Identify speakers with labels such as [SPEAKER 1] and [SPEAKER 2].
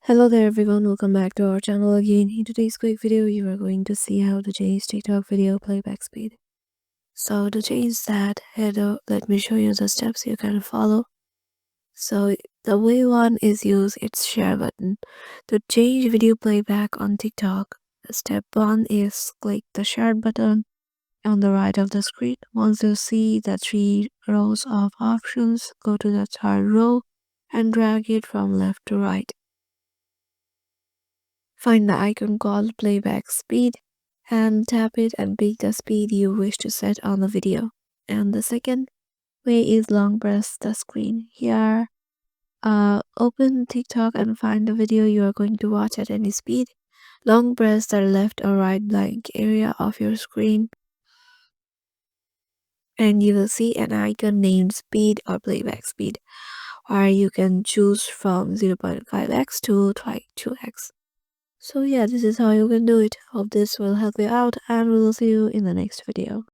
[SPEAKER 1] Hello there everyone, welcome back to our channel again. In today's quick video, you are going to see how to change TikTok video playback speed. So to change that, let me show you the steps you can follow. So the way one is use its share button. To change video playback on TikTok, step one is click the share button on the right of the screen. Once you see the three rows of options, go to the third row and drag it from left to right. Find the icon called Playback Speed and tap it and pick the speed you wish to set on the video. And the second way is long press the screen. Here, open TikTok and find the video you are going to watch at any speed. Long press the left or right blank area of your screen and you will see an icon named Speed or Playback Speed, where you can choose from 0.5x to 2x. So yeah, this is how you can do it. Hope this will help you out and we will see you in the next video.